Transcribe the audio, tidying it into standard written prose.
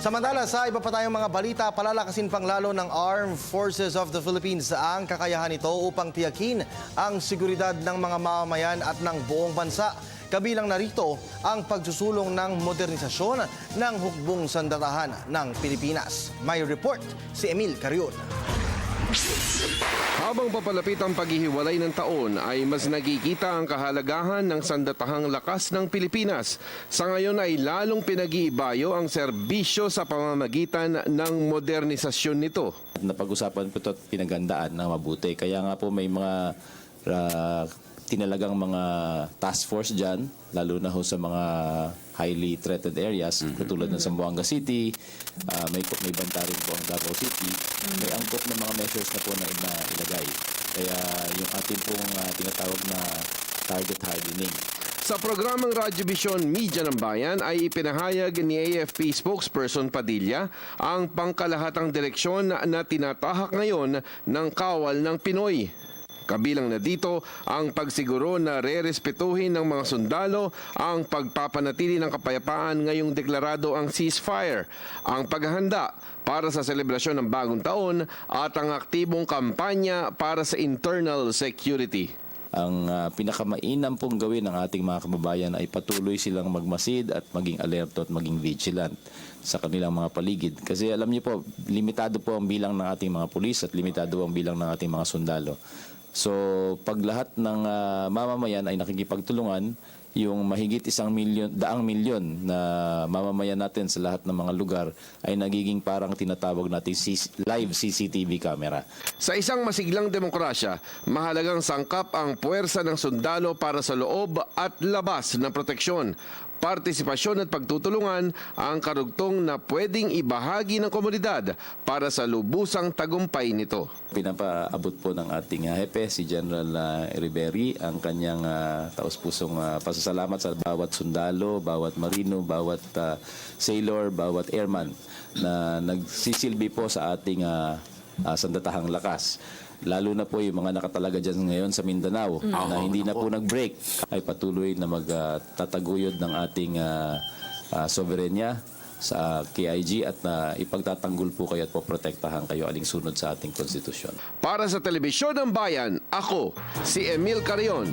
Samantala, sa iba pa tayong mga balita, palalakasin pang lalo ng Armed Forces of the Philippines ang kakayahan nito upang tiyakin ang seguridad ng mga mamamayan at ng buong bansa. Kabilang narito ang pagsusulong ng modernisasyon ng hukbong sandatahan ng Pilipinas. May report si Emil Carion. Habang papalapit ang paghihiwalay ng taon ay mas nagkikita ang kahalagahan ng sandatahang lakas ng Pilipinas. Sa ngayon ay lalong pinag-iibayo ang serbisyo sa pamamagitan ng modernisasyon nito. Napag-usapan po ito at pinagandaan na mabuti. Kaya nga po may mga tinalagang mga task force dyan, lalo na ho sa mga highly threatened areas, katulad ng Zamboanga City, may banta rin po ang Davao City, may angkop na mga measures na po na ilagay. Kaya yung ating pong tinatawag na target hardening. Sa programang Radyo Vision Media ng Bayan ay ipinahayag ni AFP spokesperson Padilla ang pangkalahatang direksyon na tinatahak ngayon ng kawal ng Pinoy. Kabilang na dito ang pagsiguro na re-respetuhin ng mga sundalo ang pagpapanatili ng kapayapaan ngayong deklarado ang ceasefire, ang paghahanda para sa selebrasyon ng bagong taon at ang aktibong kampanya para sa internal security. Ang pinakamainam pong gawin ng ating mga kababayan ay patuloy silang magmasid at maging alerto at maging vigilant sa kanilang mga paligid. Kasi alam niyo po, limitado po ang bilang ng ating mga pulis at limitado ang bilang ng ating mga sundalo. So, pag lahat ng mamamayan ay nakikipagtulungan, yung mahigit 1 milyon, 100 milyon na mamamayan natin sa lahat ng mga lugar ay nagiging parang tinatawag natin live CCTV camera. Sa isang masiglang demokrasya, mahalagang sangkap ang puwersa ng sundalo para sa loob at labas ng proteksyon. Partisipasyon at pagtutulungan ang karugtong na pwedeng ibahagi ng komunidad para sa lubusang tagumpay nito. Pinapaabot po ng ating hepe, si General Riberi, ang kanyang taus-pusong pasasalamat sa bawat sundalo, bawat marino, bawat sailor, bawat airman na nagsisilbi po sa ating sandatahang lakas. Lalo na po yung mga nakatalaga dyan ngayon sa Mindanao na hindi na po nag-break ay patuloy na magtataguyod ng ating soberenya sa KIG at ipagtatanggol po kayo at poprotektahan kayo alinsunod sa ating konstitusyon. Para sa Telebisyon ng Bayan, ako si Emil Carion.